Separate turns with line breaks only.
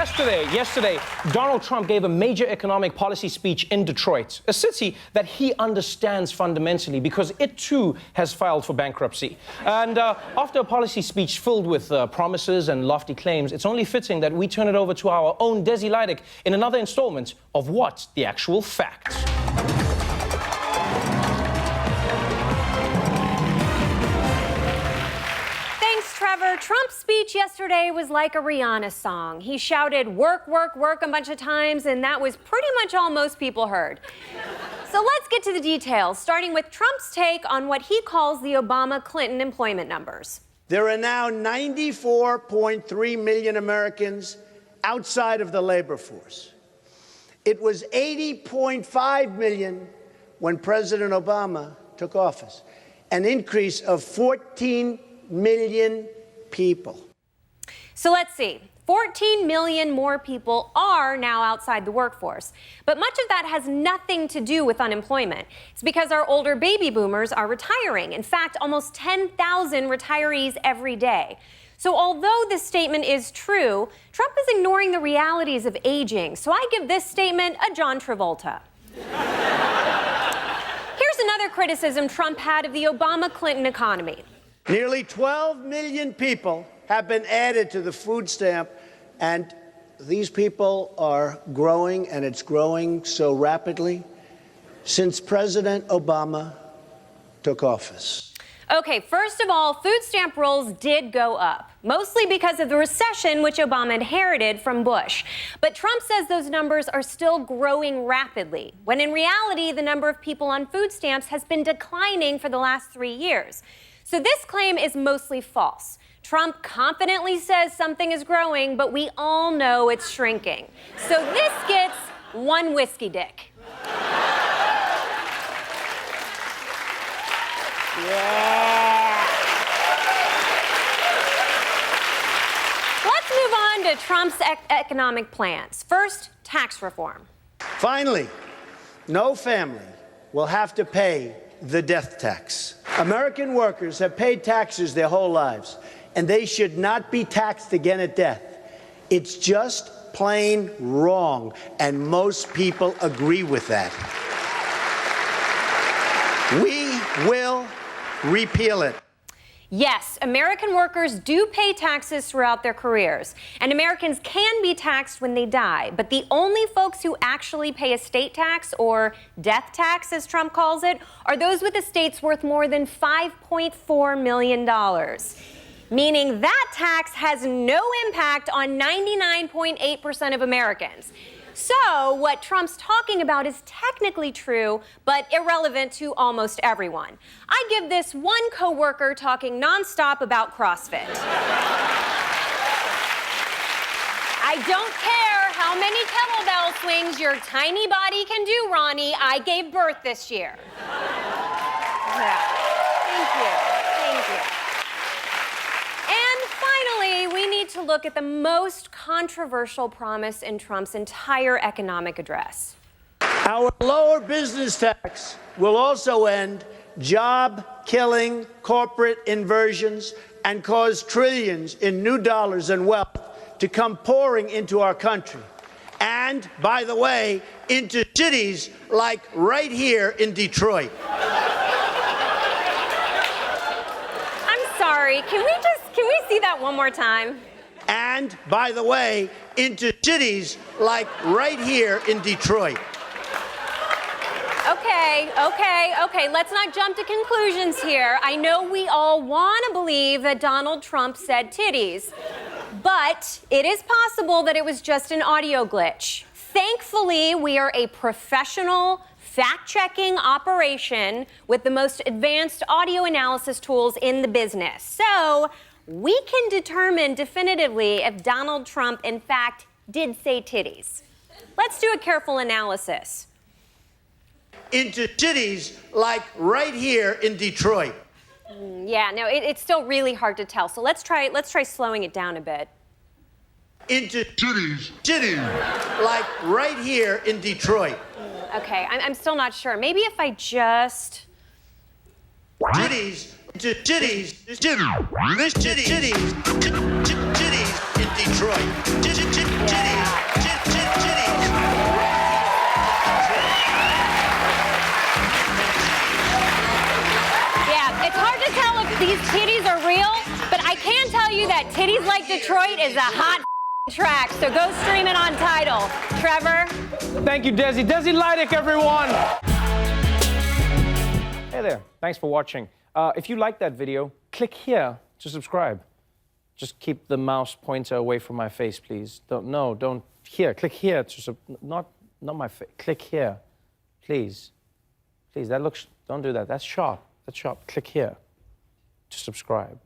Yesterday, Donald Trump gave a major economic policy speech in Detroit, a city that he understands fundamentally because it too has filed for bankruptcy. And after a policy speech filled with promises and lofty claims, it's only fitting that we turn it over to our own Desi Lydic in another installment of What's the Actual Fact?
Trevor, Trump's speech yesterday was like a Rihanna song. He shouted, work, work, work a bunch of times, and that was pretty much all most people heard. So let's get to the details, starting with Trump's take on what he calls the Obama-Clinton employment numbers.
There are now 94.3 million Americans outside of the labor force. It was 80.5 million when President Obama took office, an increase of 14 million people.
So let's see. 14 million more people are now outside the workforce. But much of that has nothing to do with unemployment. It's because our older baby boomers are retiring. In fact, almost 10,000 retirees every day. So although this statement is true, Trump is ignoring the realities of aging. So I give this statement a John Travolta. Here's another criticism Trump had of the Obama-Clinton economy.
Nearly 12 million people have been added to the food stamp, and these people are growing, and it's growing so rapidly since President Obama took office.
Okay, first of all, food stamp rolls did go up, mostly because of the recession which Obama inherited from Bush. But Trump says those numbers are still growing rapidly, when in reality, the number of people on food stamps has been declining for the last 3 years. So this claim is mostly false. Trump confidently says something is growing, but we all know it's shrinking. So this gets one whiskey dick. Yeah. Let's move on to Trump's economic plans. First, tax reform.
Finally, no family will have to pay the death tax. American workers have paid taxes their whole lives, and they should not be taxed again at death. It's just plain wrong, and most people agree with that. We will repeal it.
Yes, American workers do pay taxes throughout their careers, and Americans can be taxed when they die. But the only folks who actually pay estate tax, or death tax as Trump calls it, are those with estates worth more than $5.4 million. Meaning that tax has no impact on 99.8% of Americans. So what Trump's talking about is technically true, but irrelevant to almost everyone. I give this one coworker talking nonstop about CrossFit. I don't care how many kettlebell swings your tiny body can do, Ronnie. I gave birth this year. Yeah. Thank you. Thank you. And finally, we need to look at the most controversial promise in Trump's entire economic address.
Our lower business tax will also end job-killing corporate inversions and cause trillions in new dollars and wealth to come pouring into our country. And, by the way, into cities like right here in Detroit.
I'm sorry, can we see that one more time?
And, by the way, into cities like right here in Detroit.
Okay, let's not jump to conclusions here. I know we all want to believe that Donald Trump said titties, but it is possible that it was just an audio glitch. Thankfully, we are a professional, fact-checking operation with the most advanced audio analysis tools in the business. So we can determine definitively if Donald Trump, in fact, did say titties. Let's do a careful analysis.
Into cities like right here in Detroit.
Yeah, no, it's still really hard to tell. So let's try slowing it down a bit.
Into cities like right here in Detroit.
Okay, I'm still not sure. Maybe if I just...
Cities in Detroit. Cities.
these titties are real, but I can tell you that Titties Like Detroit is a hot track, so go stream it on Tidal. Trevor?
Thank you, Desi. Desi Lydic, everyone! Hey there, thanks for watching. If you like that video, click here to subscribe. Just keep the mouse pointer away from my face, please. Don't, here, click here to, not my face, click here, please. Please, that looks, don't do that, that's sharp, click here to subscribe.